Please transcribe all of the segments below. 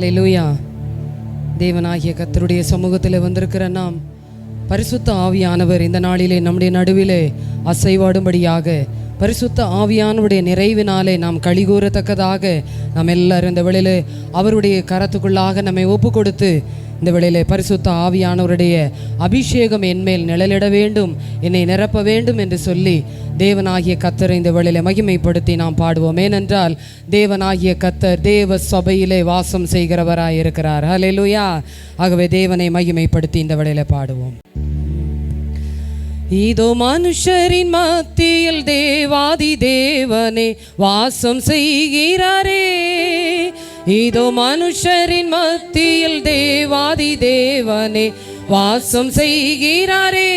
ஹல்லேலூயா. தேவனாகிய கர்த்தருடைய சமூகத்தில் வந்திருக்கிற நாம் பரிசுத்த ஆவியானவர் இந்த நாளிலே நம்முடைய நடுவிலே அசைவாடும்படியாக பரிசுத்த ஆவியானவருடைய நிறைவினாலே நாம் களிகூறத்தக்கதாக நாம் எல்லாரும் இந்த வேளையிலே அவருடைய கரத்துக்குள்ளாக நம்மை ஒப்பு கொடுத்து இந்த வேளையிலே பரிசுத்த ஆவியானவருடைய அபிஷேகம் என்மேல் நிழலிட வேண்டும், என்னை நிரப்ப வேண்டும் என்று சொல்லி தேவனாகிய கர்த்தரை இந்த வேளையிலே மகிமைப்படுத்தி நாம் பாடுவோம். ஏனென்றால் தேவனாகிய கர்த்தர் தேவ சபையிலே வாசம் செய்கிறவராய் இருக்கிறார். ஹல்லேலூயா. ஆகவே தேவனை மகிமைப்படுத்தி இந்த வேளையிலே பாடுவோம். இதோ மனுஷரின் மத்தியில் தேவாதி தேவனே வாசம் செய்கிறாரே. இதோ மனுஷரின் மத்தியில் தேவாதி தேவனே வாசம் செய்கிறாரே.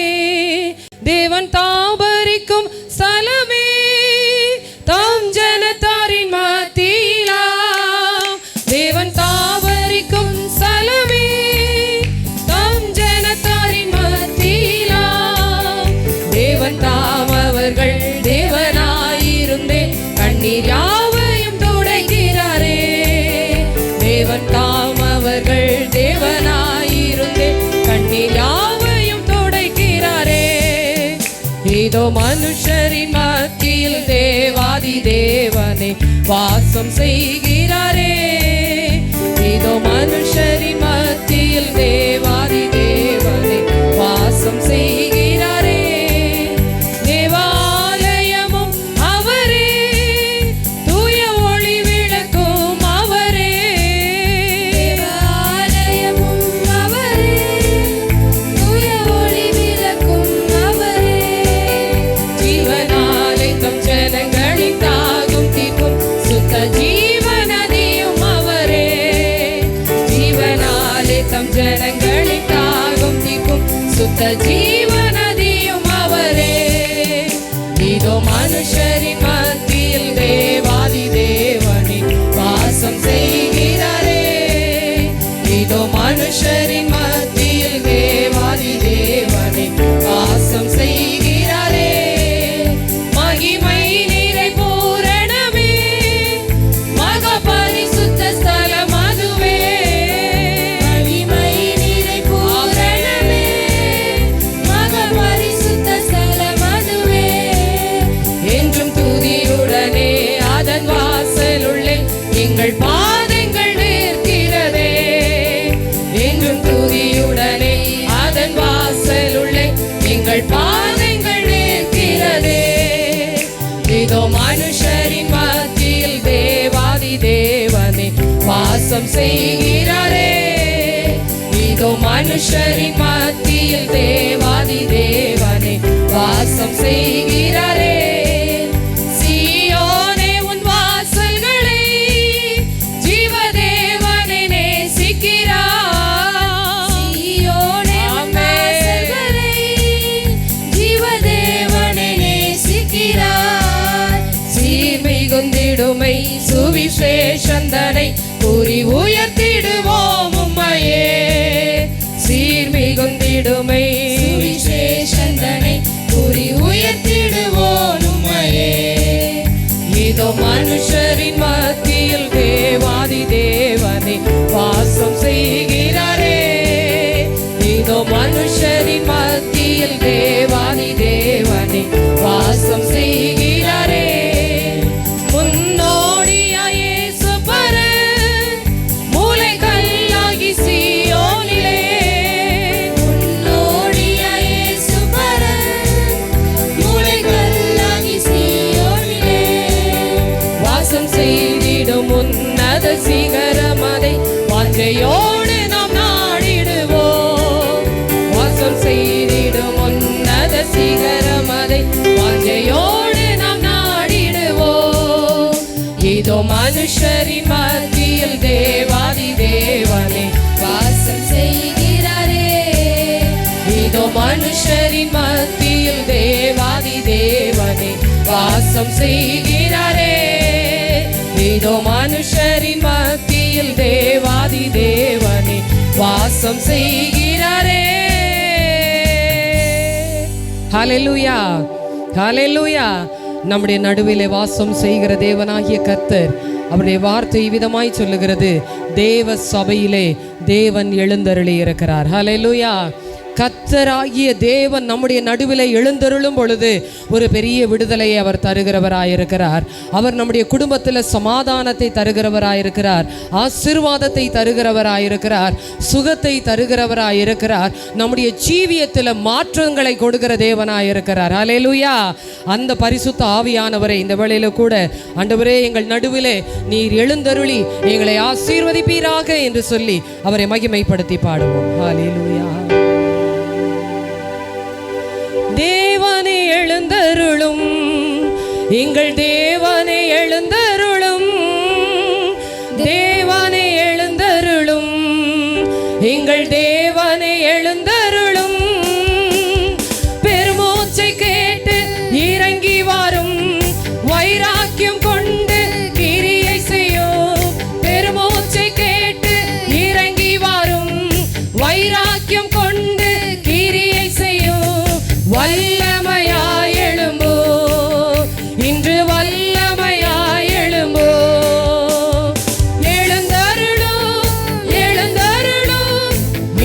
தேவன் தாபரிக்கும் ஸ்தலமே தம் ஜனத்தாரின் மத்தியிலா. தேவன் தாபரிக்கும் ஸ்தலமே தம் ஜனத்தாரின் மத்தியிலா. தேவன் தாம் அவர்கள் தேவனாயிருந்தே கண்ணீர் யாவையும் துடைக்கிறாரே. தேவன் தாம் அவர்கள் தேவனாயிருந்தே கண்ணீர் யாவையும் துடைக்கிறாரே. இதோ மனுஷரின் மத்தியில் தேவாதி தேவனே வாசம் செய்கிறாரே. இதோ மனுஷரின் மத்தியில் தேவாதி தேவனே வாசம் செய்கிறாரே. தேவாலயமும் அவரே, தூய ஒளி விளக்கும் அவரே. தேவாலயமும் அவரே, தூய ஒளி விளக்கும் அவரே. ஜீவனாலே தம் ஜனங்களின் தாகம் தீர்க்கும் சுத்த ஜீவநதியும் அவரே. ஜீவனாலே தம் ஜனங்களின் தாகம் தீர்க்கும் சுத்த ஜீவநதியும் அவரே. இதோ மனுஷரின் மத்தியில் தேவாதி தேவனே வாசம் செய்கிறாரே. இதோ மனுஷரின் மத்தியில் தேவாதி தேவனே வாசம் செய்கிறாரே. மகிமை நிறை பூரணமே மகா பரிசுத்த ஸ்தலம் அதுவே. மகிமை நிறை பூரணமே மகா பரிசுத்த ஸ்தலம் அதுவே. என்றும் துதியுடனே அதன் வாசலுள்ளே எங்கள் பாதங்கள் நிற்கிறதே. என்றும் துதியுடனே அதன் வாசலுள்ளே எங்கள் பாதங்கள் நிற்கிறதே. இதோ மனுஷரின் மத்தியில் தேவாதி தேவனே வாசம் செய்கிறாரே. இதோ மனுஷரின் மத்தியில் தேவாதி தேவனே வாசம் செய்கிறாரே. சீயோனே உன் வாசல்களை ஜீவதேவனை நேசிக்கிறார். சீயோனே உன் வாசல்களை ஜீவதேவனை நேசிக்கிறார். சீர்மிகுந்திடுமை சுவிசேஷந்தனை கூறி உயர்த்திடுவோம் உம்மையே. சீர்மிகுந்திடுமை சுவிசேஷந்தனை கூறி உயர்த்திடுவோம் உம்மையே. இதோ மனுஷரின் மத்தியில் தேவாதி தேவனே வாசம் செய்கிறாரே. இதோ மனுஷரின் மத்தியில் தேவாதி தேவனே வாசம் செய்கிறாரே. முன்னோடியாய் இயேசு பரன் மூலைக்கல்லாகி சீயோனிலே. முன்னோடியாய் இயேசு பரன் மூலைக்கல்லாகி சீயோனிலே. வாசம் செய்திடும் உன்னத சிகரம் அதை வாஞ்சையோடு நாம் நாடிடுவோம். வாசம் செய்திடும் உன்னத சிகரம் அதை வாஞ்சையோடு நாம் நாடிடுவோம். இதோ மனுஷரின் மத்தியில் தேவாதி தேவனே வாசம் செய்கிறாரே. இதோ மனுஷரின் மத்தியில் தேவாதி தேவனே வாசம் செய்கிறாரே. இதோ மனுஷரின் மத்தியில் தேவாதி தேவனே வாசம் செய்கிறாரே. ஹல்லேலூயா, ஹல்லேலூயா. நம்முடைய நடுவிலே வாசம் செய்கிற தேவனாகிய கர்த்தர் அவருடைய வார்த்தை விதமாய் சொல்லுகிறது, தேவ சபையிலே தேவன் எழுந்தருளி இருக்கிறார். ஹல்லேலூயா. கர்த்தராகிய தேவன் நம்முடைய நடுவில் எழுந்தருளும் பொழுது ஒரு பெரிய விடுதலையை அவர் தருகிறவராயிருக்கிறார். அவர் நம்முடைய குடும்பத்தில் சமாதானத்தை தருகிறவராயிருக்கிறார், ஆசீர்வாதத்தை தருகிறவராயிருக்கிறார், சுகத்தை தருகிறவராயிருக்கிறார், நம்முடைய ஜீவியத்தில் மாற்றங்களை கொடுக்கிற தேவனாயிருக்கிறார். ஹல்லேலூயா. அந்த பரிசுத்த ஆவியானவரை இந்த வேளையில கூட, ஆண்டவரே எங்கள் நடுவிலே நீர் எழுந்தருளி எங்களை ஆசீர்வதிப்பீராக என்று சொல்லி அவரை மகிமைப்படுத்தி பாடுவோம். ஹல்லேலூயா. தேவனே எழுந்தருளும், எங்கள் தேவனே எழுந்தருளும், தேவனே எழுந்தருளும், எங்கள் தேவனே எழுந்தருளும். பெருமூச்சை கேட்டு இறங்கி வரும், வைராக்கியம் கொண்டு கிரியை செய்யும். பெருமூச்சை கேட்டு இறங்கி வரும், வைராக்கியம் கொண்டு கிரியை செய்யும். வல்லமையாய் எழும்போ, இன்று வல்லமையாய் எழும்போ. எழுந்தருளும், எழுந்தருளும்,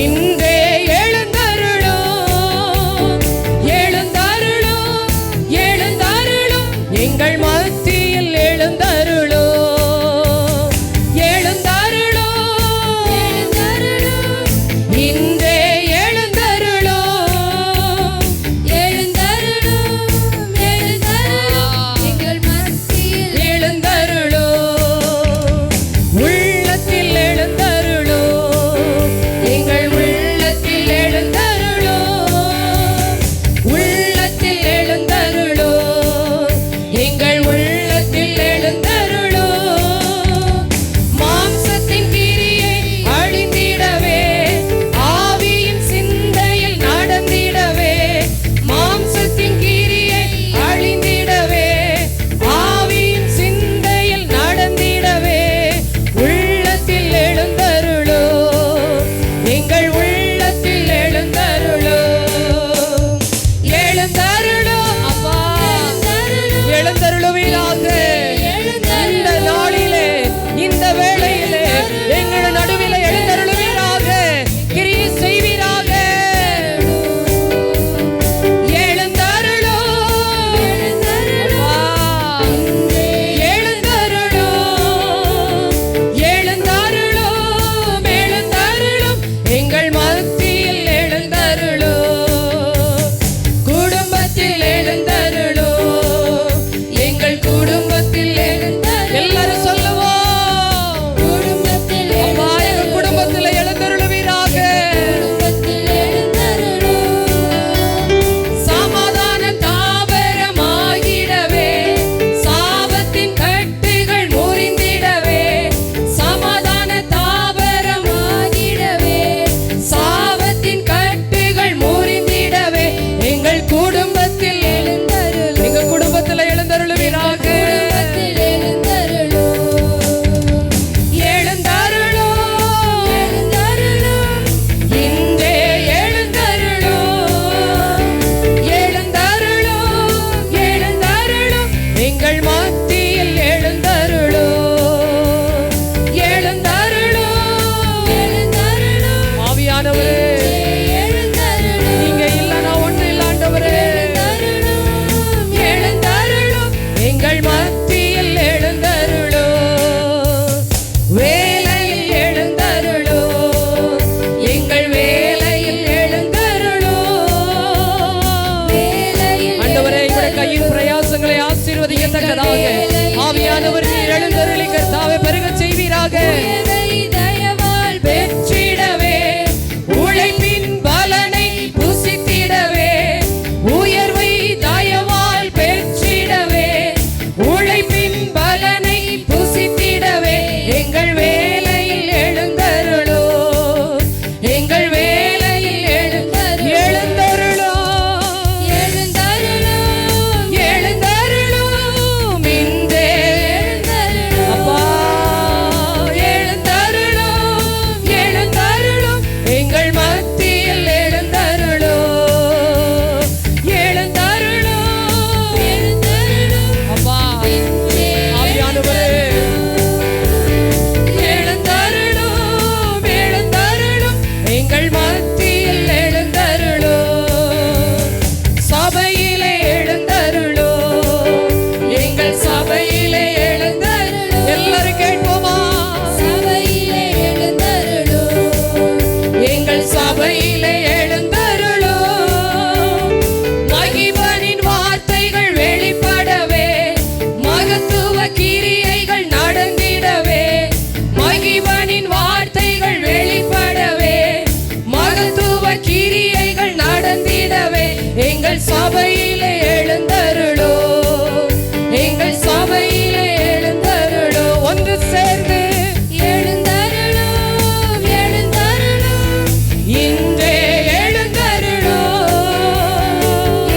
இன்றே எழுந்தருளும். எழுந்தருளும், எழுந்தருளும், எங்கள் மத்தியில் எழுந்தருளும். எழுந்தருளும், எழுந்தருளும், இன்றே ஆவியானவர் நீர் எழுந்தருளி கர்த்தாவே பெருகச் செய்வீராக. தயவால் பெற்றிடவே, உழைப்பின் பலனை புசித்திடவே, உயர்வை தயவால் பெற்றிடவே, உழைப்பின் பலனை புசித்திடவே, எங்கள் வேலையில் எழுந்தருளோ, எங்கள் வேலையில் எழுந்தருளோ, எழுந்தருளோ, எழுந்தருளோ, இன்றே அப்பா எழுந்த எங்கள் சபையிலே எழுந்தருளோ, எங்கள் சபையிலே எழுந்தருளோ. ஒன்று சேர்ந்து எழுந்தருளோ, எழுந்தருளோ, இன்றே எழுந்தருளோ,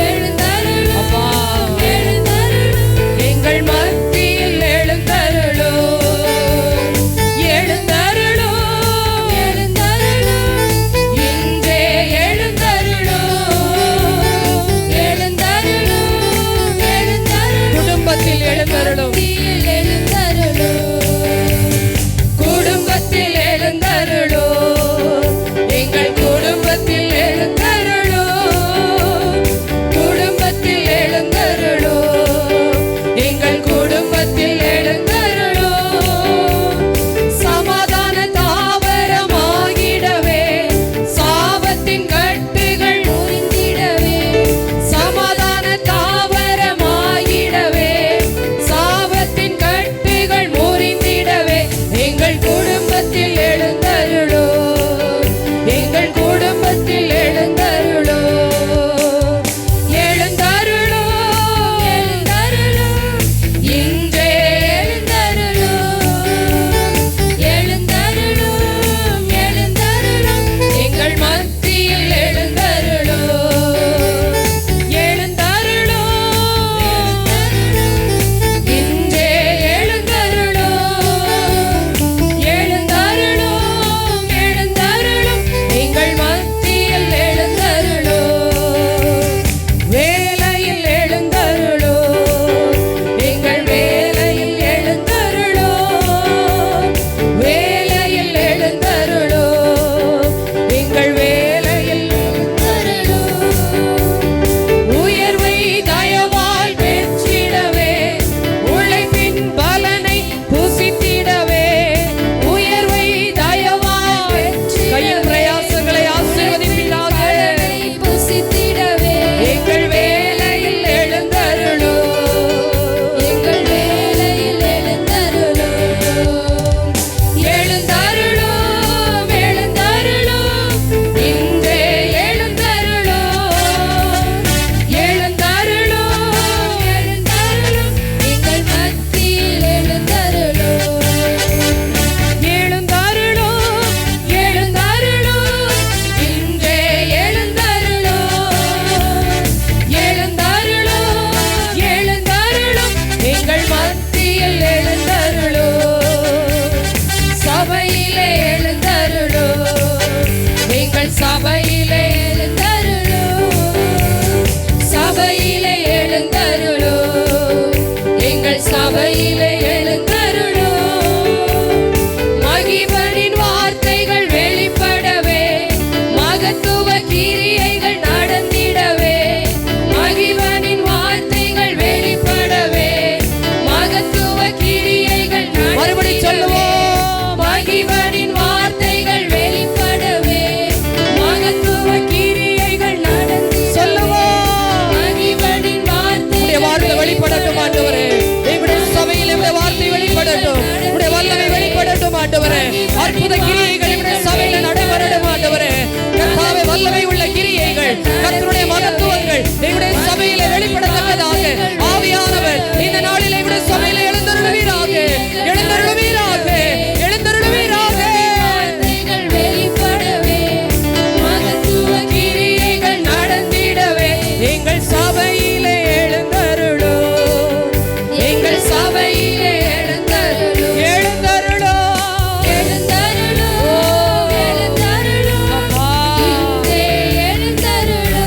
எழுந்தருளோ, அப்பா எழுந்தருளோ, எங்கள் மத்தியில் எழுந்தருளோ, எழுந்தருளோ, எழுந்தருளோ, இன்றே எழுந்தருளோ, எழுந்தருளோ, எழுந்தருளோ, குடும்பத்தில் எழுந்தருளோ, குடும்பத்தில் எழுந்தருளோ, எங்கள் குடும்பத்தில் எழுந்தருளோ, குடும்பத்தில் எழுந்தருளோ, எங்கள் குடும்பத்தில் எழுந்தருளோ. சமாதான தாவரமாகிடவே, சாபத்தின் கட்டுகள் முறிந்திடவே, சமாதான தாவரமாகிடவே, சாபத்தின் கட்டுகள் முறிந்திடவே, எங்கள் குடும்பத்தில் எழுந்தருளோ, எங்கள் குடும்பத்தில் எழுந்தருளோ, எழுந்தருளோ, எழுந்தருளோ, இன்றே எழுந்தருளோ, எழுந்தருளோ, எழுந்தருளோ, எங்கள் மத்தியில் எழுந்தருளோ, எழுந்தருளோ, இன்றே எழுந்தருளோ, எழுந்தருளோ, எழுந்தருளோ, எங்கள் மத்தியில் எழுந்தருளோ, வேலையில் எழுந்தருளோ, எங்கள் வேலையில் எழுந்தருளோ, வேலையில் எழுந்தருளோ, எங்கள் வேலையில் எழுந்தருளோ. உயர்வை தயவால் பெற்றிடவே, உழைப்பின் பலனை புசித்திடவே, உயர்வை தயவால் கையில் பிரயாசங்களை ஆசீர்வதிப்பீராக, புசித்திடவே, எங்கள் வேலையில் எழுந்தருளோ, எங்கள் வேலையில் எழுந்தருளோ, எழுந்தருளோ, எழுந்தருளோ, இன்றே எழுந்தருளோ, எழுந்தருளோ, எழுந்தருளோ, எங்கள் மத்தியில் எழுந்தருளோ, எழுந்தருளோ, எழுந்தருளோ, இன்றே எழுந்தருளோ, எழுந்தருளோ, எழுந்தருளோ, எங்கள் மத்தியில் எழுந்தருளோ, சபையிலே எழுந்தருளோ, எங்கள் சபையிலே எழுந்தருளோ, சபையிலே எழுந்தருளோ, எங்கள் சபையிலே எழுந்தருளோ. மகிமையின் வார்த்தைகள் வெளிப்படவே, மகத்துவ கிரியைகள் நடந்திடவே, மகிமையின் வார்த்தைகள் வெளிப்படவே, மகத்துவ கிரியைகள் மறுபடி சொல்லுவோம். மகிமையின் வார்த்தைகள் வெளிப்படவே, மகத்துவ கிரியைகள் நடந்து சொல்லுவோம். மகிமையின் வார்த்தை வெளிப்படட்டும் ஆண்டவரே, எங்களுடைய சபையில் எங்களுடைய வார்த்தை வெளிப்படட்டும், உடைய வல்லமை வெளிப்படட்டும் ஆண்டவரே. அற்புத கிரியைகள் எங்களுடைய சபையில நடைபெறட்டும் ஆண்டவரே. கர்த்தாவே, வல்லமை உள்ள கிரியைகள், கர்த்தருடைய மகத்துவங்கள் எங்களுடைய சபையில வெளிப்படத்தக்கதாக ஆவியானவர் இந்த நாளில் எங்களுடைய சபையில எழுந்தருளுவீராக, எழுந்தருளுவீராக, எழுந்தருளுவீராக. வெளிப்படவே, மகத்துவ கிரியைகள் நடந்திடவே, எங்கள் சபையிலே எழுந்தருளோ, எங்கள் சபையிலே எழுந்தருளோ, எழுந்தருளோ, எழுந்தருளோ, எழுந்தருளோ, அப்பா, இன்றே எழுந்தருளோ,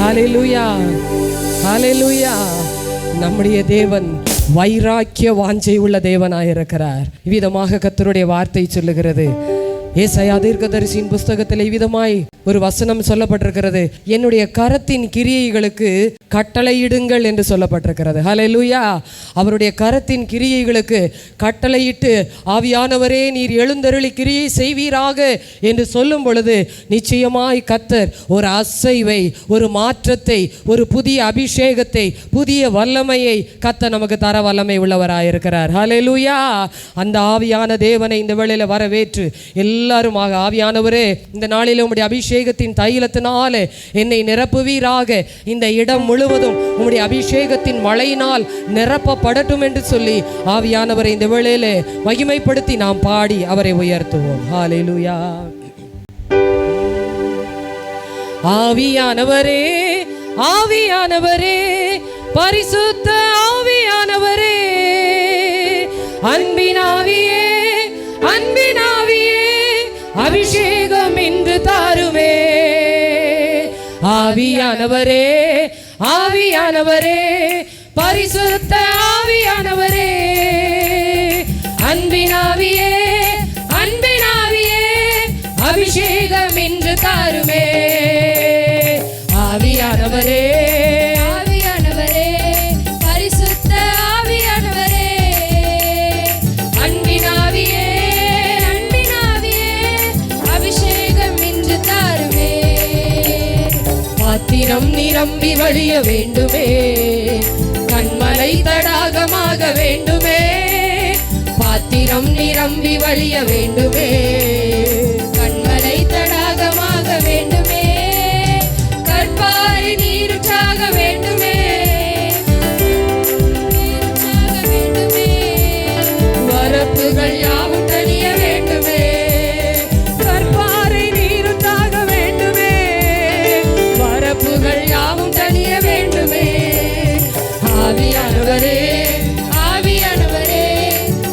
ஹல்லேலூயா, ஹல்லேலூயா. நம்முடைய தேவன் வைராக்கிய வாஞ்சை உள்ள தேவனாயிருக்கிறார். இவ்விதமாக கர்த்தருடைய வார்த்தை சொல்லுகிறது. ஏசாயா தீர்க்கதரிசியின் புஸ்தகத்தில் இவ்விதமாய் ஒரு வசனம் சொல்லப்பட்டிருக்கிறது. என்னுடைய கரத்தின் கிரியைகளுக்கு கட்டளையிடுங்கள் என்று சொல்லப்பட்டிருக்கிறது. ஹல்லேலூயா. அவருடைய கரத்தின் கிரியைகளுக்கு கட்டளையிட்டு ஆவியானவரே நீர் எழுந்தருளி கிரியை செய்வீராக என்று சொல்லும் பொழுது நிச்சயமாய் கர்த்தர் ஒரு அசைவை, ஒரு மாற்றத்தை, ஒரு புதிய அபிஷேகத்தை, புதிய வல்லமையை கர்த்தர் நமக்கு தர வல்லமை உள்ளவராயிருக்கிறார். ஹல்லேலூயா. அந்த ஆவியான தேவனை இந்த வேளையில வரவேற்று எல்லாருமாக, ஆவியானவரே இந்த நாளில் உம்முடைய அபிஷேகத்தின் தைலத்தினாலே என்னை நிரப்புவீராக, இந்த இடம் முழுவதும் உம்முடைய அபிஷேகத்தின் மழையினால் நிரப்பப்படட்டும் என்று சொல்லி ஆவியானவரை இந்த வேளையிலே மகிமைப்படுத்தி நாம் பாடி அவரை உயர்த்துவோம். ஹல்லேலூயா. ஆவியானவரே, ஆவியானவரே, பரிசுத்த ஆவியானவரே, அன்பினாவியே, அன்பினாவியே, அபிஷேகம் இன்று தாருமே. ஆவியானவரே, ஆவியானவரே, பரிசுத்த ஆவியானவரே, அன்பினாவியே, அன்பினாவியே, அபிஷேகம் இன்று தாருமே. ஆவியானவரே, ஆவியானவரே, பரிசுத்த ஆவியானவரே, அன்பினாவியே, பாத்திரம் நிரம்பி வழிய வேண்டுமே, கண்மலை தடாகமாக வேண்டுமே. பாத்திரம் நிரம்பி வழிய வேண்டுமே, கண்மலை தடாகமாக வேண்டுமே. கற்பாரி நீருற்றாக வேண்டுமே, வேண்டுமே. வரப்புகள் யாவும் தனிய வேண்டுமே, கற்பாரி நீருற்றாக வேண்டுமே. வரப்புகள் யாவும் தனிய வேண்டுமே. ஆவியானவரே, ஆவியானவரே,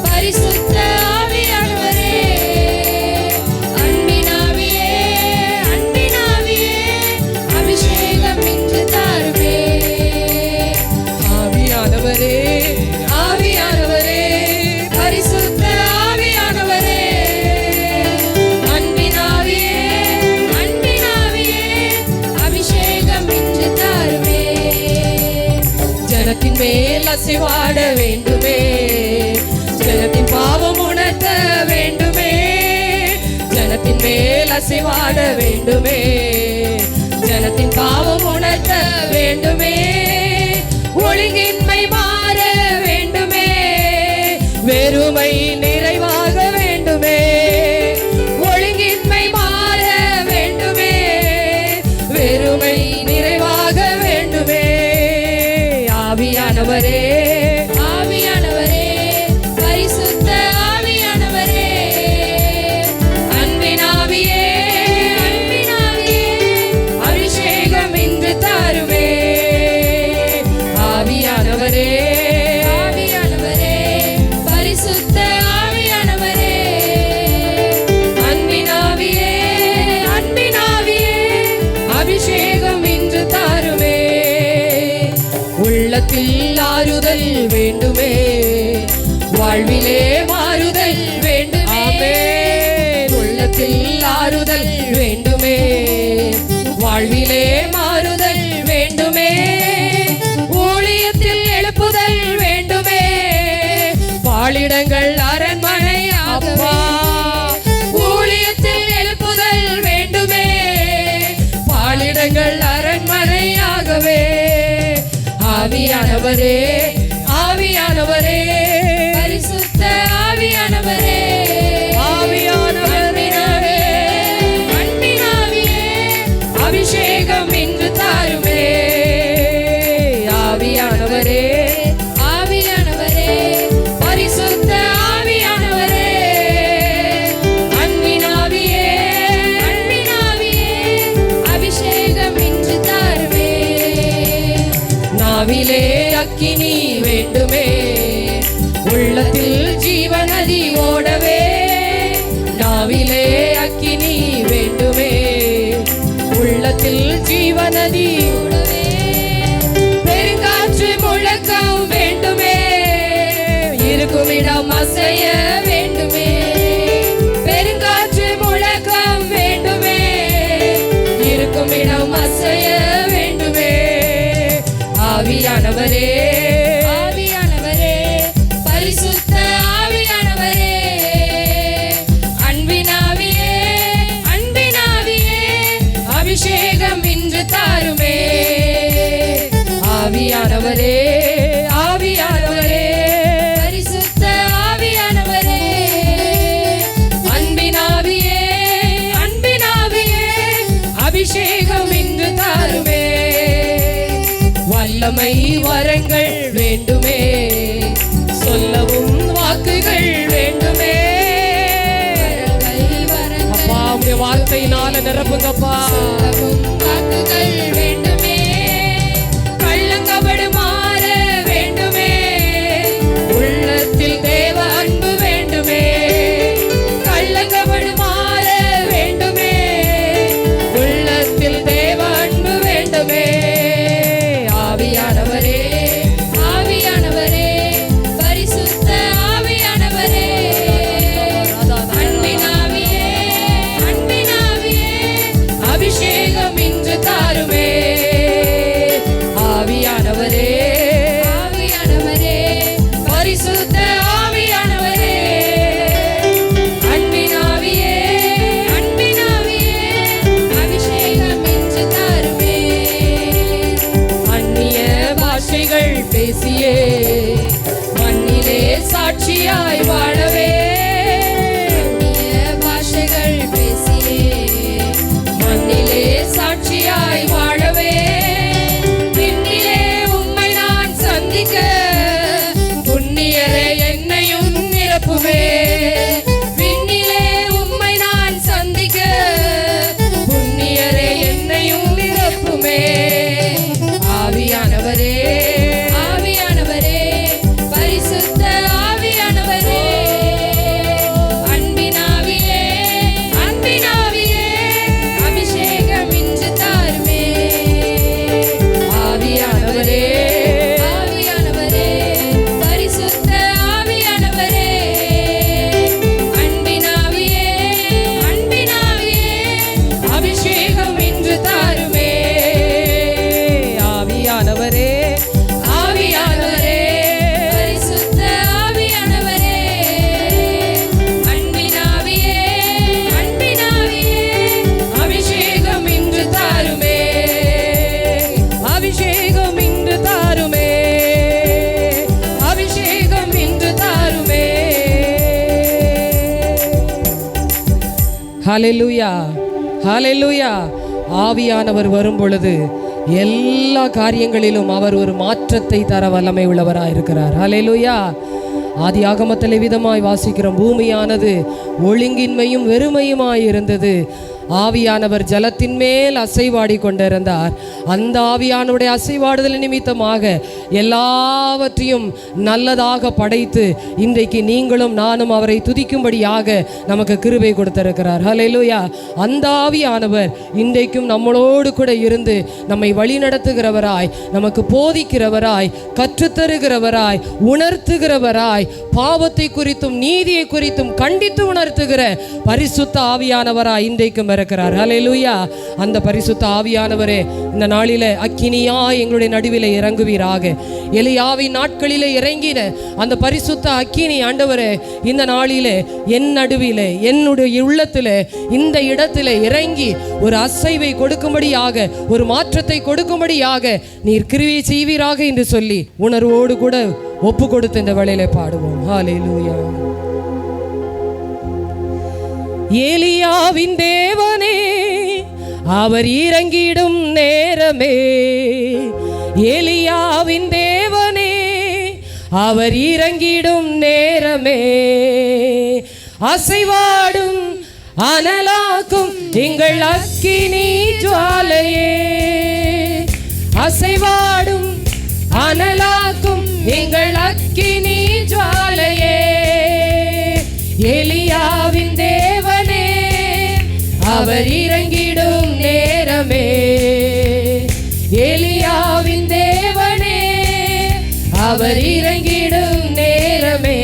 பரிசுத்த ஆவியானவரே, அன்பினாவியே, அன்பினாவியே, அபிஷேகம் இன்று தாருமே. ஆவியானவரே, ஆவியானவரே, பரிசுத்த ஆவியானவரே, அன்பினாவியே, அன்பினாவியே, அபிஷேகம் இன்று தாருமே. ஜனத்தின் மேல் அசைவாட வேண்டுமே, ஜனத்தின் பாவம் உணர்த்த வேண்டுமே. ஜனத்தின் மேல் அசைவாட வேண்டுமே, ஜனத்தின் பாவம் உணர்த்த வேண்டுமே. ஒழுங்கின்மை மாற வேண்டுமே, வெறுமை நிறைவாக வேண்டுமே. ஒழுங்கின்மை மாற வேண்டுமே, வெறுமை நிறைவாக வேண்டுமே. ஆவியானவரே, ஆவியானவரே, பரிசுத்த ஆவியானவரே, அன்பினாவியே, அன்பினாவியே, அபிஷேகம் இன்று தாருமே. ஆவியானவரே, ஆவியானவரே, பரிசுத்த ஆவியானவரே, அன்பினாவியே, அன்பினாவியே, அபிஷேகம் இன்று தாருமே. உள்ளத்தில் ஆறுதல் வேண்டுமே, வாழ்விலே மாறுதல் வேண்டுமே. உள்ளத்தில் ஆறுதல் வேண்டுமே, வாழ்விலே மாறுதல் வேண்டுமே. ஊழியத்தில் எழுப்புதல் வேண்டுமே, பாலிடங்கள் அரண்மனை அப்பா. ஊழியத்தில் எழுப்புதல் வேண்டுமே, பாலிடங்கள் அரண்மனையாகவே. ஆவியானவரே, ஆவியானவரே, பரிசுத்த ஆவியானவரே, ஆவியானவரே, அன்பினாவியே, அபிஷேகம் இன்று தாருமே. ஆவியானவரே, ஆவியானவரே, பரிசுத்த ஆவியானவரே, அன்பினாவியே, அன்பினாவியே, அபிஷேகம் இன்று தாருமே. நாவிலே அக்கினி வேண்டுமே, உள்ளத்தில் ஜீவநதி ஓடவே. நாவிலே அக்கினி வேண்டுமே, உள்ளத்தில் ஜீவநதி ஓடவே. இருக்குமிடம் அசைய வேண்டுமே, பெருங்காற்று முழக்கம் வேண்டுமே, இருக்குமிடம் அசைய வேண்டுமே. ஆவியானவரே, ஆவியானவரே, பரிசுத்த ஆவியானவரே, அன்பினாவியே, அன்பினாவியே, அபிஷேகம் இன்று தாருமே. ஆவியானவரே, ஆவியானவரே, பரிசுத்த ஆவியானவரே, அன்பினாவியே, அன்பினாவியே, அபிஷேகம் இன்று தாருமே. வல்லமை வரங்கள் வேண்டுமே, சொல்லவும் வாக்குகள் வேண்டுமே. அப்பா உம்முடைய வார்த்தையினால நிரப்புங்கப்பா. சொல்லவும் வாக்குகள் வேண்டுமே, கள்ளங்கபடு மாற வேண்டுமே, உள்ளத்தில் தேவ அன்பு வேண்டுமே. கள்ளங்கபடு மாற வேண்டுமே, உள்ளத்தில் தேவ அன்பு வேண்டுமே. ஆவியானவரே, ஆவியானவரே, பரிசுத்த ஆவியானவரே, அன்பினாவியே, அன்பினாவியே, அபிஷேகம் இன்று தாருமே. ஆவியானவரே, ஆவியானவரே, பரிசுத்த ஆவியானவரே, அன்பினாவியே, அன்பினாவியே, அபிஷேகம் இன்று தாருமே. அந்நிய பாஷைகள் பேசியே மண்ணிலே சாட்சியாய் வாழவே, அந்நிய பாஷைகள் பேசியே மண்ணிலே சாட்சியாய் வாழவே, விண்ணிலே உம்மை நான் சந்திக்க புண்ணியரே என்னையும் நிரப்புவே. விண்ணிலே உம்மை நான் சந்திக்க புண்ணியரே என்னையும் நிரப்புமே. ஆவியானவரே, ஆவியானவரே, பரிசுத்த ஆவியானவரே, அன்பினாவியே, அன்பினாவியே, அபிஷேகம் இன்று தாருமே. ஆவியானவரே, ஆவியானவரே, பரிசுத்த ஆவியானவரே, அன்பினாவியே, அன்பினாவியே, அபிஷேகம் இன்று தாருமே. ஆவியானவரே, ஆவியானவரே, பரிசுத்த ஆவியானவரே, அன்பினாவியே, அன்பினாவியே, அபிஷேகம் இன்று தாருமே. அபிஷேகம் இன்று தாருமே, அபிஷேகம் இன்று தாருமே. ஹல்லேலூயா, ஹல்லேலூயா. ஆவியானவர் வரும் பொழுது எல்லா காரியங்களிலும் அவர் ஒரு மாற்றத்தை தர வல்லமை உள்ளவராயிருக்கிறார். ஹல்லேலூயா. ஆதியாகமத்திலே விதமாய் வாசிக்கிறோம், பூமியானது ஒழுங்கின்மையும் வெறுமையுமாய் இருந்தது, ஆவியானவர் ஜலத்தின் மேல் அசைவாடி கொண்டிருந்தார். அந்த ஆவியானவருடைய அசைவாடுதல் நிமித்தமாக எல்லாவற்றையும் நல்லதாக படைத்து இன்றைக்கு நீங்களும் நானும் அவரை துதிக்கும்படியாக நமக்கு கிருபை கொடுத்திருக்கிறார். ஹல்லேலூயா. அந்த ஆவியானவர் இன்றைக்கும் நம்மளோடு கூட இருந்து நம்மை வழி நடத்துகிறவராய், நமக்கு போதிக்கிறவராய், கற்றுத்தருகிறவராய், உணர்த்துகிறவராய், பாவத்தை குறித்தும் நீதியை குறித்தும் கண்டித்து உணர்த்துகிற பரிசுத்த ஆவியானவராய் இன்றைக்கும் இருக்கிறார். ஹல்லேலூயா. அந்த பரிசுத்த ஆவியானவரே இந்த நாளிலே அக்கினியாய் எங்களுடைய நடுவிலே இறங்குவீராக. எலியாவின் நாட்களிலே இறங்கின அந்த பரிசுத்த அக்கினி ஆண்டவரே இந்த நாளிலே என் நடுவிலே, என்னுடைய உள்ளத்திலே, இந்த இடத்திலே இறங்கி ஒரு அசைவை கொடுக்கும்படியாக, ஒரு மாற்றத்தை கொடுக்கும்படியாக நீர் கிருபை செய்வீராக என்று சொல்லி உணர்வோடு கூட ஒப்பு கொடுத்து இந்த வேளையிலே பாடுவோம். ஹல்லேலூயா. எலியாவின் தேவனே அவர் இறங்கிடும் நேரமே, எலியாவின் தேவனே அவர் இறங்கிடும் நேரமே, அசைவாடும் அனலாக்கும் எங்கள் அக்கினி ஜுவாலையே, அசைவாடும் அனலாக்கும் எங்கள் அக்கினி ஜுவாலையே, எலியாவின் தேவனே அவர் இறங்கிடும் நேரமே, எலியாவின் தேவனே அவர் இறங்கிடும் நேரமே,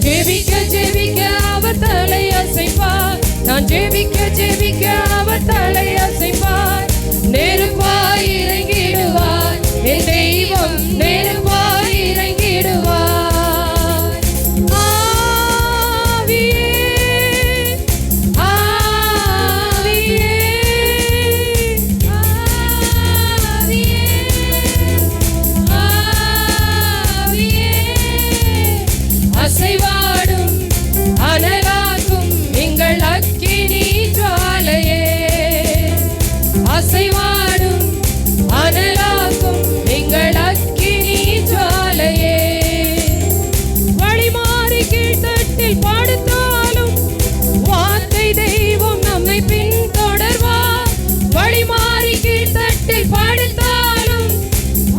ஜெபிக்க ஜெபிக்க அவர் தலை அசைப்பார். நான் ஜெபிக்க ஜெபிக்க அவர் தலை அசைப்பார். நெருப்பாய் இறங்கிடுவார் என் தெய்வம், நெருப்பாய் இறங்கிடுவார். ஆவியே ஆவியே ஆவியே ஆவியே அசைவாடும் அனலாக்கும் எங்கள் அக்கினி ஜுவாலையே, அசைவாடும் அனலாக்கும் எங்கள் அக்கினி ஜுவாலையே. வழிமாறி கீழ்த்தட்டில் பாடுத்தாலும் வார்த்தை தெய்வம் நம்மை பின்தொடர்வார். வழிமாறி கீழ்த்தட்டில் பாடுத்தாலும்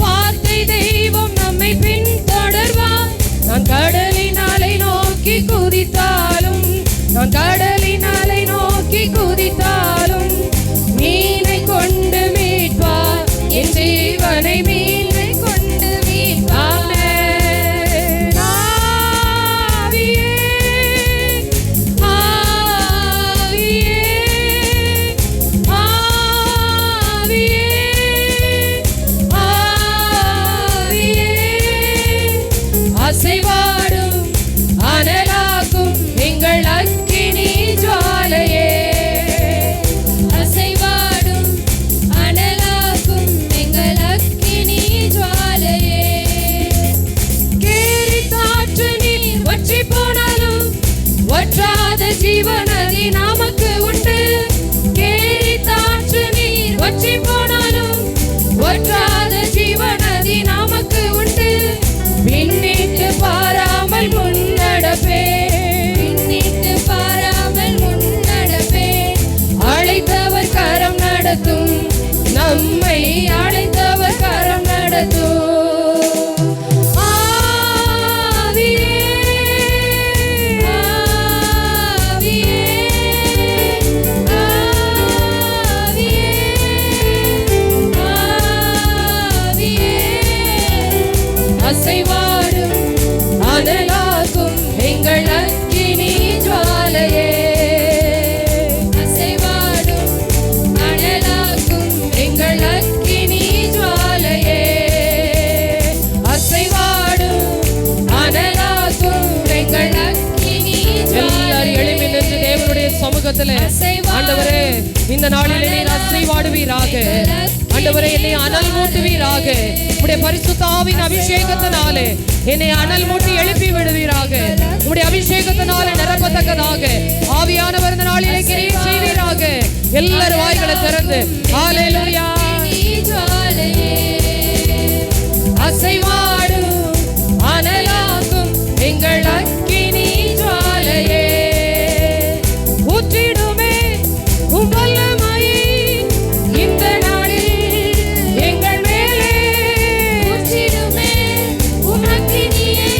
வார்த்தை தெய்வம் நம்மை பின்தொடர்வார். நான் கடலின் அலை நோக்கி குதித்தாலும், நான் கடலின் அலை நோக்கி குதித்தாலும் மீனை கொண்டு மீட்பார் என் ஜீவனை, மீனை கொண்டு மீட்பார். ஆவியே ஆவியே ஆவியே ஆவியே அசைவாடும் அனலாக்கும் எங்கள் அக்கினி ஜுவாலையே, அசைவாடும் அனலாக்கும் எங்கள் அக்கினி ஜுவாலையே. கேரி தாற்று நீர் வற்றி போனாலும் வற்றாத ஜீவநதி நமக்கு உண்டு. கேரி தாற்று நீர் வற்றி போனாலும் வற்றாத ஜீவநதி நமக்கு உண்டு. பின்னிட்டு பாராமல் முன்னடப்பே, பின்னிட்டு பாராமல் முன்னடப்பே. அழைத்தவர் கரம் நடத்தும், நம்மை அழைத்தவர் கரம் நடத்தும். ஆவியே ஆவியே ஆவியே ஆவியே அசைவாடும் அனலாக்கும் எங்கள் அக்கினி ஜுவாலையே, அசைவாடும் அனலாக்கும் எங்கள் அக்கினி ஜுவாலையே, அசைவாடும் அனலாக்கும் எங்கள் அக்கினி ஜுவாலையே. எழுப்பி நின்று தேவனுடைய சமூகத்தில் ஆண்டவரே இந்த நாளிலே நீர் அசைவாடுவீராக. ஆண்டவரே என்னை அனல் மூட்டுவீராக. உம்முடைய பரிசுத்த ஆவியின் அபிஷேகத்தினாலே என்னை அனல் மூட்டி எழுப்பி விடுவீராக. உம்முடைய அபிஷேகத்தினாலே நிரப்பத்தக்கதாக ஆவியானவர் இந்த நாளிலே கிரியை செய்வீராக. எல்லாரும் வாய்களை திறந்து ஹல்லேலூயா. அசைவாடும் அனலாக்கும் எங்கள் அக்கினி ஜுவாலையே, ஊற்றிடுமே உம் வல்லமையை இந்த நாளில் எங்கள் மேலே. ஊற்றிடுமே உம் அக்கினியை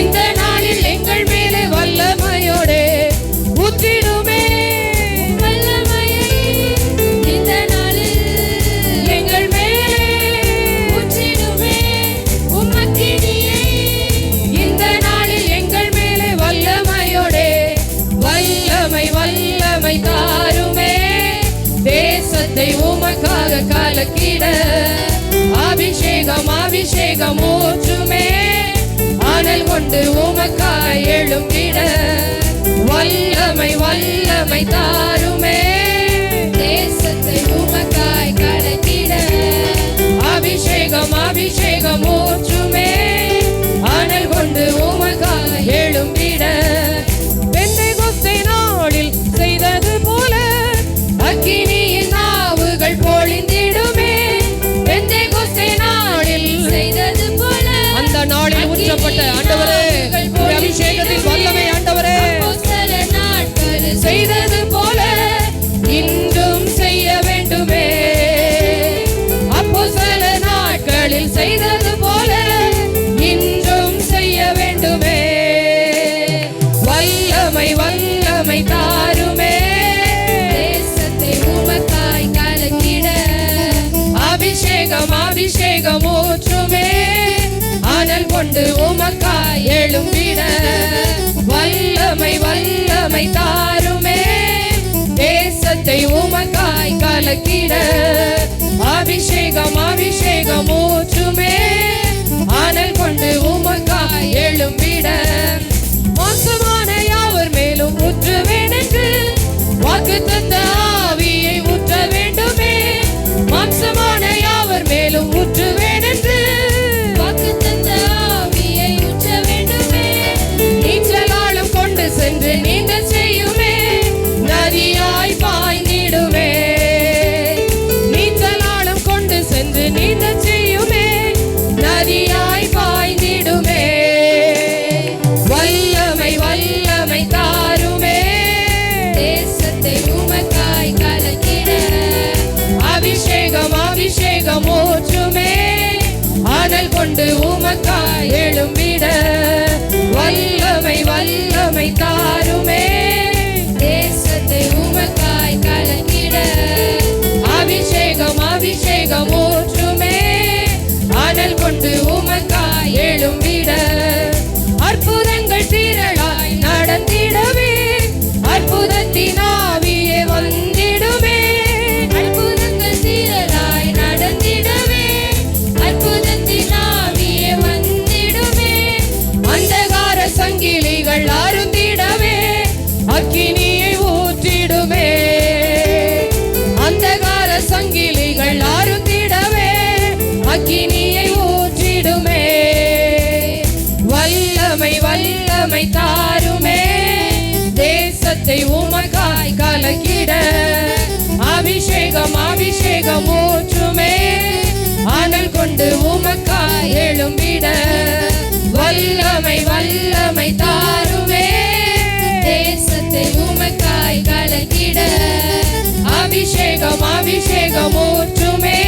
இந்த நாளில் எங்கள் மேலே வல்லமையோடே. ஊற்றிடுமே வல்லமையை இந்த நாளில் எங்கள் மேலே. ஊற்றிடுமே உம் அக்கினியை இந்த நாளில் எங்கள் மேலே வல்லமையோடே. வல்லமை வல்லமை தாருமே, தேசத்தை உமக்காக கலக்கிட. அபிஷேகம் அபிஷேகம் ஊற்றுமே, அனல் கொண்டு உமக்காய் எழும்பிட. வல்லமை வல்லமை தாருமே, தேசத்தை உமக்காய் கலக்கிட. அபிஷேகம் அபிஷேகம் ஊற்றுமே, அனல் கொண்டு உமக்காய் எழும்பிட. பெந்தெகோஸ்தே நாளில் செய்தது போல அக்கினியின் நாவுகள் பொழிந்திடுமே. பெந்தெகோஸ்தே நாளில் செய்தது போல அந்த நாளில் ஊற்றப்பட்ட ஆண்டவரே அபிஷேகத்தின் வல்லமை ஆண்டவரே செய்தது போல இன்றும் செய்ய வேண்டுமே. அப்போஸ்தல நாட்களில் செய்தது போல இன்றும் செய்ய வேண்டுமே. வல்லமை வல்லமை தாருமே, தேசத்தை உமக்காய் கலக்கிட. அபிஷேகம் அபிஷேகம் ஊற்றுமே, அனல் கொண்டு உமக்காய் எழும்பிட. வல்லமை தாருமே, தேசத்தை உமக்காய் கலக்கிட. அபிஷேகம் அபிஷேகம் ஊற்றுமே, அனல் கொண்டு உமக்காய் எழும்பிட. மோசமான யாவர் மேலும் ஊற்ற வேண்டுக்கு, வாக்கு தந்த ஆவியை ஊற்ற வேண்டுமே. மாம்சமான யாவர் மேலும் ஊற்ற வேண்டுக்கு, வாக்கு தந்த ஆவியை ஊற்ற வேண்டுமே. நீச்சலாலும் கொண்டு சென்று நீந்த செய்யுமே, நதியாய் பாய்ந்திடுமே. நீச்சலாலும் கொண்டு சென்று நீந்த செய்யுமே, நதியாய் பாய்ந்திடுமே. வல்லமை வல்லமை தாருமே, தேசத்தை உமக்காய் கலக்கிட. அபிஷேகம் அபிஷேகம் ஊற்றுமே, அனல் கொண்டு உமக்காய் எழும்பிட. வல்லமை வல்லமை தாருமே, தேசத்தை உமக்காய் கலக்கிட. அபிஷேகம் அபிஷேகம் ஊற்றுமே, அனல் கொண்டு உமக்காய் எழும்பிட. அற்புதங்கள் திரளாய் நடந்திடவே, அற்புதத்தின் ஆவியே வந்திடுமே. அற்புதங்கள் திரளாய் நடந்திடவே, அற்புதத்தின் ஆவியே வந்திடுமே. அந்தகார சங்கிலிகள் அருந்திடவே, அக்கினியை ஊற்றிடுமே. அந்தகார சங்கிலிகள் அருந்திடவே, அக்கினியை ஊற்றிடுமே. வல்லமை வல்லமை தாருமே, தேசத்தை உமக்காய் கலக்கிட. அபிஷேகம் அபிஷேகம் ஊற்றுமே, அனல் கொண்டு உமக்காய் எழும்பிட. வல்லமை வல்லமை தாருமே, தேசத்தை உமக்காய் கலக்கிட. அபிஷேகம் அபிஷேகம் ஊற்றுமே,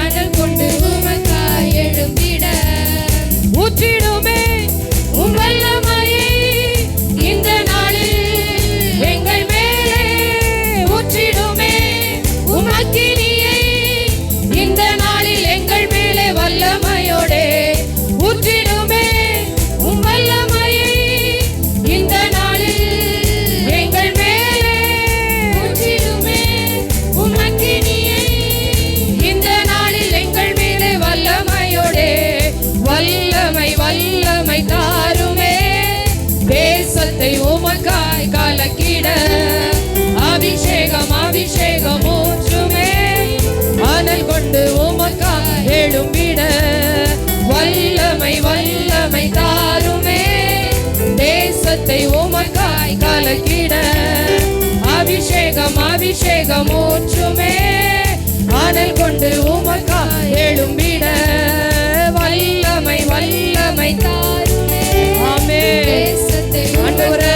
அனல் கொண்டு உமக்காய் எழும்பிட. ஊற்றிடுமே உம் வல்லமையை இந்த நாளில் எங்கள் மேலே, ஊற்றிடுமே உம் அக்கினியை இந்த நாளில் எங்கள் மேலே. வல்லமையோடே ஊற்றிடுமே உம் வல்லமையை இந்த நாளில் எங்கள் மேலே. ஊற்றிடுமே உம் அக்கினியை இந்த நாளில் எங்கள் மேலே. வல்லமையோடே வல்லமை வல்லமை தாருமே, தேசத்தை உமக்காய் கலக்கிட. அபிஷேகம் அபிஷேகம் ஊற்றுமே, அனல் கொண்டு உமக்காய் எழும்பிட. வல்லமை வல்லமை தாருமே, தேசத்தை உமக்காய் கலக்கிட. அபிஷேகம் அபிஷேகம் ஊற்றுமே, அனல் கொண்டு உமக்காய் எழும்பிட. வல்லமை வல்லமை தாருமே. ஆமென். ஆண்டவரே,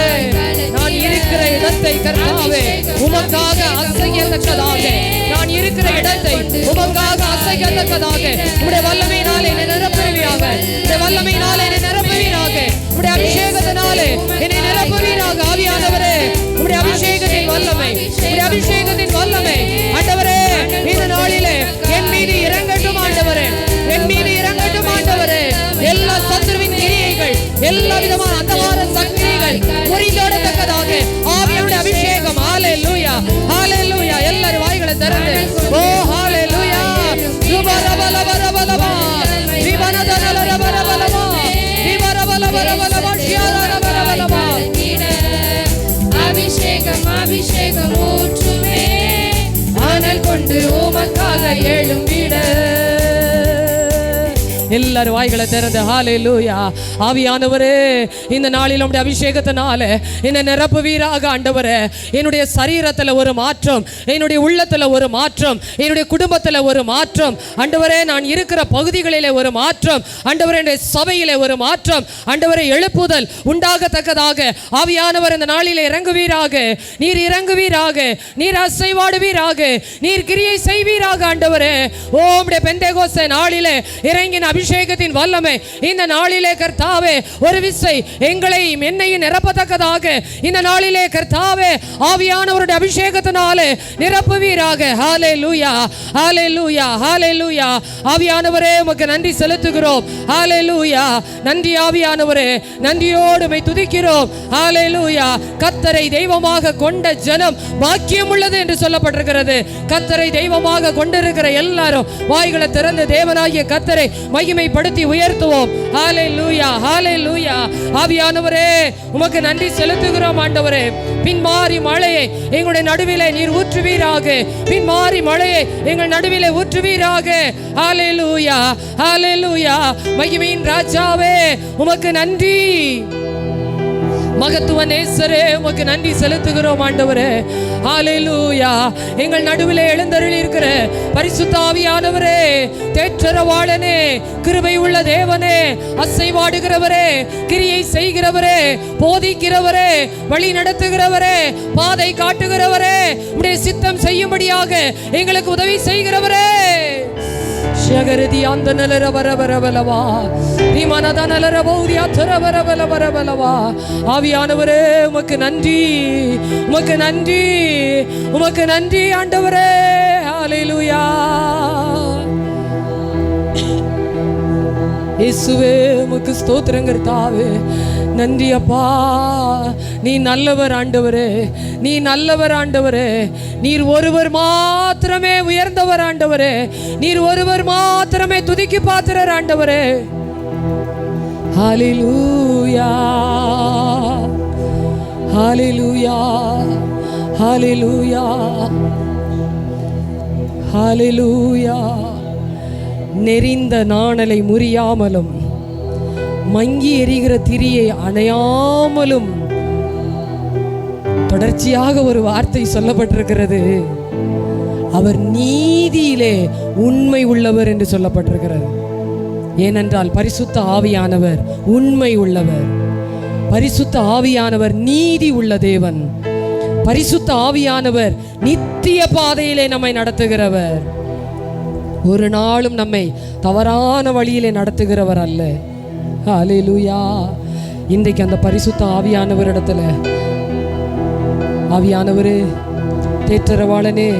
நான் இருக்கிற இடத்தை கர்த்தாவே உமக்காக அசைக்கத்தக்கதாக, நான் இருக்கிற இடத்தை உமக்காக அசைக்கத்தக்கதாக உம்முடைய வல்லமையினாலே என்னை நிரப்புவீராக. உம்முடைய வல்லமையினாலே என்னை நிரப்புவீராக. உம்முடைய அபிஷேகத்தினாலே என்னை நிரப்புவீராக. ஆவியானவரே, உம்முடைய அபிஷேகத்தின் வல்லமை, உம்முடைய அபிஷேகத்தின் வல்லமை ஆண்டவரே இந்த நாளிலே என் மீது இறங்கட்டும். ஆண்டவரே, என் மீது இறங்கட்டும். ஆண்டவரே, எல்லா சத்துருவின் கிரியைகள், எல்லா விதமான அந்தகார சக்திகள் முறிந்தோடத்தக்கதாக ஆவியானுடைய அபிஷேகம். ஹalleluya ஹalleluya. எல்லாரும் வாய்களை திறந்து ஓ ஹalleluya. சுபரபலபரபலபா விபனதலரபலபலபா விபரபலபரபலபா ஷியாரபலபலபா. அபிஷேகம் அபிஷேகம் ஊற்றுமே, அனல் கொண்டு உமக்காக எழும்பிட. எல்லாரும் வாய்களை திறந்து ஹalleluya. ஆவியானவரே, இந்த நாளில் உம்முடைய அபிஷேகத்தினால என்னை நிரப்புவீராக. ஆண்டவரே, என்னுடைய சரீரத்தில் ஒரு மாற்றம், என்னுடைய உள்ளத்தில் ஒரு மாற்றம், என்னுடைய குடும்பத்தில் ஒரு மாற்றம். ஆண்டவரே, நான் இருக்கிற பகுதிகளிலே ஒரு மாற்றம். ஆண்டவரே, என்னுடைய சபையிலே ஒரு மாற்றம். ஆண்டவரே, எழுப்புதல் உண்டாகத்தக்கதாக ஆவியானவர் இந்த நாளிலே இறங்குவீராக. நீர் இறங்குவீராக, நீர் அசைவாடுவீராக, நீர் கிரியை செய்வீராக. ஆண்டவரே, ஓ உம்முடைய பெந்தேகோஸ்தே நாளிலே இறங்கின அபிஷேகத்தின் வல்லமை இந்த நாளிலே கர்த்தாவே ஒரு விசை எங்களையும் என்னையும் நிரப்பத்தக்கதாக இந்த நாளிலே கர்த்தாவே ஆவியானவருடைய அபிஷேகத்தினாலே நிரப்புவீராக. ஹல்லேலூயா, ஹல்லேலூயா, ஹல்லேலூயா. ஆவியானவரே உமக்கு நன்றி செலுத்துகிறோம். ஹல்லேலூயா. நன்றி ஆவியானவரே, நன்றியோடு உம்மை துதிக்கிறோம். ஹல்லேலூயா. கர்த்தரை தெய்வமாக கொண்ட ஜனம் பாக்கியம் உள்ளது என்று சொல்லப்பட்டிருக்கிறது. கர்த்தரை தெய்வமாக கொண்டிருக்கிற எல்லாரும் வாய்களை திறந்து தேவனாகிய கர்த்தரை மகிமைப்படுத்தி உயர்த்துவோம். ஹல்லேலூயா, ஹல்லேலூயா. ஆவியானவரே உமக்கு நன்றி செலுத்துகிறோம் ஆண்டவரே. பின்மாறி மழையை எங்களுடைய நடுவிலே நீர் ஊற்றுவீராக. பின்மாறி மழையை எங்கள் நடுவிலே ஊற்றுவீராக. ஹல்லேலூயா, ஹல்லேலூயா. மகிமையின் ராஜாவே உமக்கு நன்றி. மகத்துவ நேசரே உமக்கு நன்றி செலுத்துகிறோம் ஆண்டவரே. ஹல்லேலூயா. எங்கள் நடுவிலே எழுந்தருளி இருக்கிற பரிசுத்த ஆவியானவரே, தேற்றரவாளனே, கிருபை உள்ள தேவனே, அசைவாடுகிறவரே, கிரியை செய்கிறவரே, போதிக்கிறவரே, வழி நடத்துகிறவரே, பாதை காட்டுகிறவரே, உம்முடைய சித்தம் செய்யும்படியாக எங்களுக்கு உதவி செய்கிறவரே. ಶಗರದಿ ಅಂದ ನಲರ ಬರಬರಬಲವಾ ವಿಮಾನದ ನಲರ ಬೌದಿ ಅಥರ ಬರಬರಬರಬಲವಾ. ஆவியானவரே உமக்கு நன்றி, உமக்கு நன்றி, உமக்கு நன்றி ஆண்டவரே. ஹல்லேலூயா. இயேசுவே உமக்கு ஸ்தோத்திரம் கர்த்தாவே. நன்றி அப்பா. நீ நல்லவர் ஆண்டவரே, நீ நல்லவர் ஆண்டவரே. நீர் ஒருவர் மாத்திரமே உயர்ந்தவர் ஆண்டவரே. நீர் ஒருவர் மாத்திரமே துதிக்கு பாத்திரர் ஆண்டவரே. ஹல்லேலூயா, ஹல்லேலூயா, ஹல்லேலூயா, ஹல்லேலூயா. நெறிந்த நாணலை முறியாமலும் மங்கி எரிகிற திரியை அணையாமலும் தொடர்ச்சியாக ஒரு வார்த்தை சொல்லப்பட்டிருக்கிறது. அவர் நீதியிலே உண்மை உள்ளவர் என்று சொல்லப்பட்டிருக்கிறது. ஏனென்றால் பரிசுத்த ஆவியானவர் உண்மை உள்ளவர். பரிசுத்த ஆவியானவர் நீதி உள்ள தேவன். பரிசுத்த ஆவியானவர் நித்திய பாதையிலே நம்மை நடத்துகிறவர். ஒரு நாளும் நம்மை தவறான வழியிலே நடத்துகிறவர் அல்ல. ஹல்லேலூயா. இன்றைக்கு அந்த பரிசுத்த ஆவியானவரிடத்துல, ஆவியானவரே, தேற்றரவாளனே,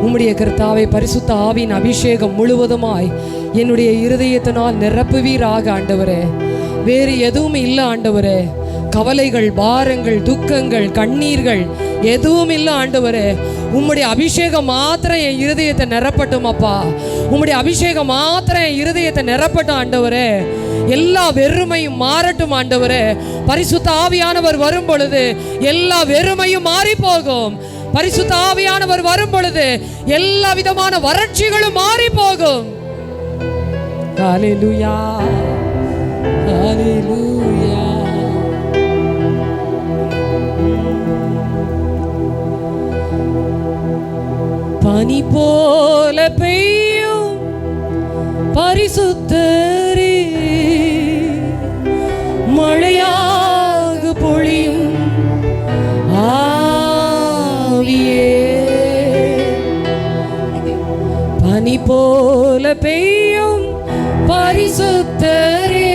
உம்முடைய கர்த்தாவை பரிசுத்த ஆவியின் அபிஷேகம் முழுவதுமாய் என்னுடைய இருதயத்தினால் நிரப்புவீராக ஆண்டவரே. வேறு எதுவும் இல்லை ஆண்டவரே. கவலைகள், பாரங்கள், துக்கங்கள், கண்ணீர்கள் எதுவும் இல்லை ஆண்டவரே. உம்முடைய அபிஷேகம் மாத்திரம் என் இருதயத்தை நிரப்பட்டும் அப்பா. உம்முடைய அபிஷேகம் மாத்திரம் என் இருதயத்தை நிரப்பட்டும் ஆண்டவரே. எல்லா வெறுமையும் மாறட்டும் ஆண்டவரே. பரிசுத்த ஆவியானவர் வரும் பொழுது எல்லா வெறுமையும் மாறி போகும். பரிசுத்த ஆவியானவர் வரும் பொழுது எல்லா விதமான வறட்சிகளும் மாறி போகும். ஹல்லேலூயா, ஹல்லேலூயா. பனி போல பெய்யும் பரிசுத்தரே, மழையாக பொழியும் ஆவியே. பனி போல பெய்யும் பரிசுத்தரே,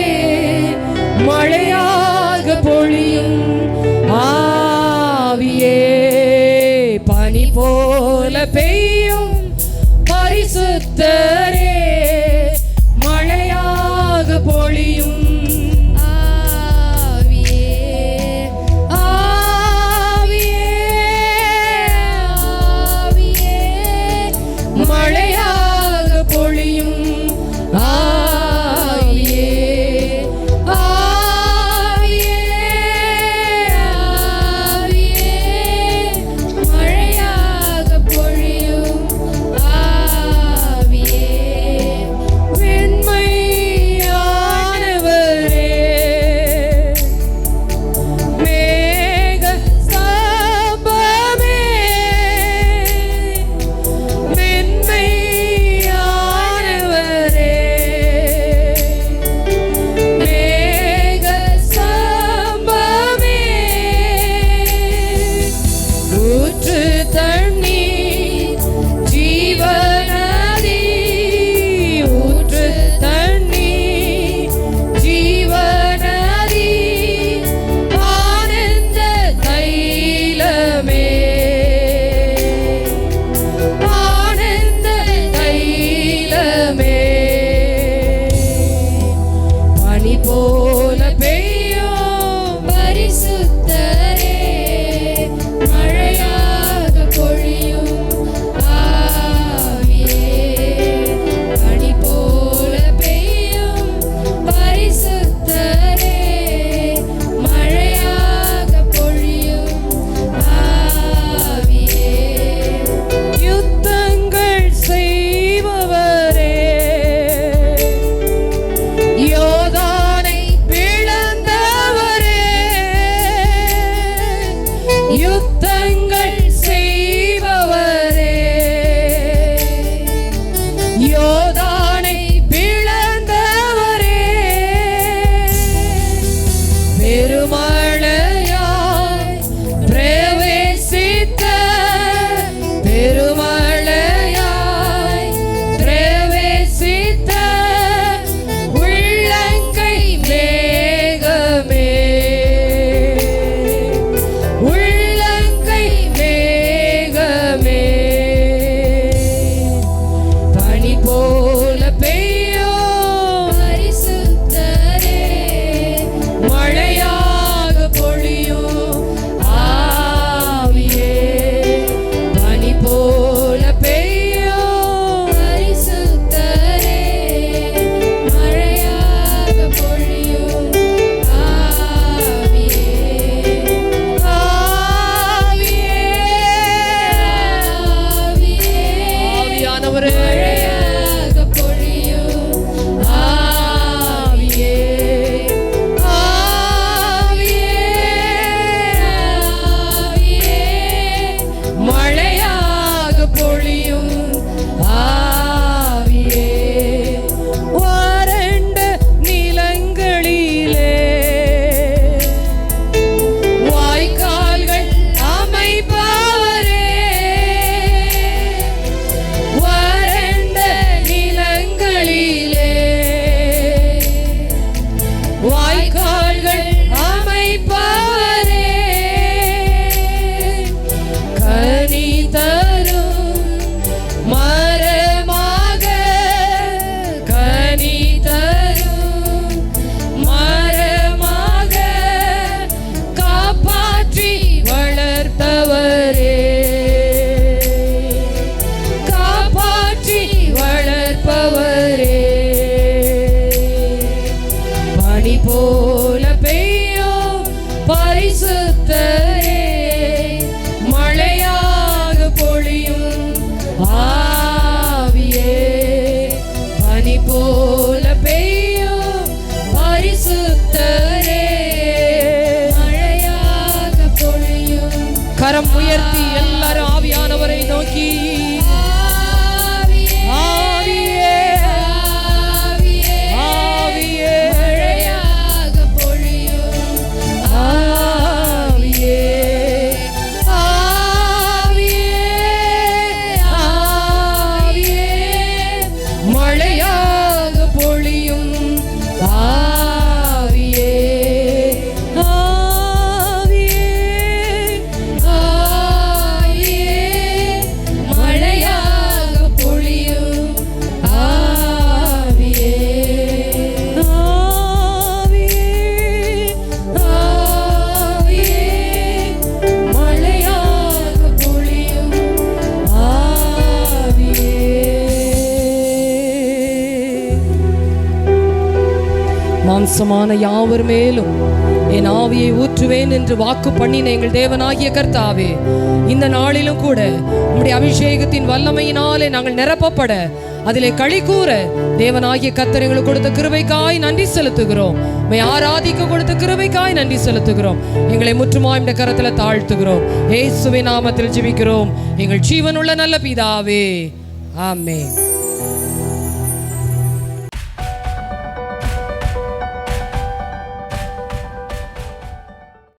மழையாக பொழியும் ஆவியே. பனி போல பெய்யும் பரிசுத்தரே, மழையாக பொழியும் ஆவியே. ஆவியே, ஆவியே, மழையாக பொழியும் ஆவியே. ஆவியே, ஆவியே, மழையாக பொழியும் ஆவியே. ஆவியானவரே போல பெய்யும் பரிசுத்தரே, மழையாக பொழியும் ஆவியே, பனி போல பெய்யும் பரிசுத்தரே, மழையாக பொழியும். கரம் உயர்த்தி எல்லாரும் ஆவியானவரை நோக்கி மாம்சமான யாவர் மேலும் என் ஆவியை ஊற்றுவேன் என்று வாக்கு பண்ணின எங்கள் தேவனாகிய கர்த்தாவே, இந்த நாளிலும் கூட உம்முடைய அபிஷேகத்தின் வல்லமையினாலே நாங்கள் நிரப்பப்பட அதிலே களி கூற தேவனாகிய கர்த்தர் எங்களுக்கு கொடுத்த கிருபைக்காய் நன்றி செலுத்துகிறோம். உம்மை ஆராதிக்க கொடுத்த கிருபைக்காய் நன்றி செலுத்துகிறோம். எங்களை முற்றுமாய் இந்த கரத்தில் தாழ்த்துகிறோம். இயேசுவின் நாமத்தில் ஜெபிக்கிறோம் எங்கள் ஜீவனுள்ள நல்ல பிதாவே, ஆமென்.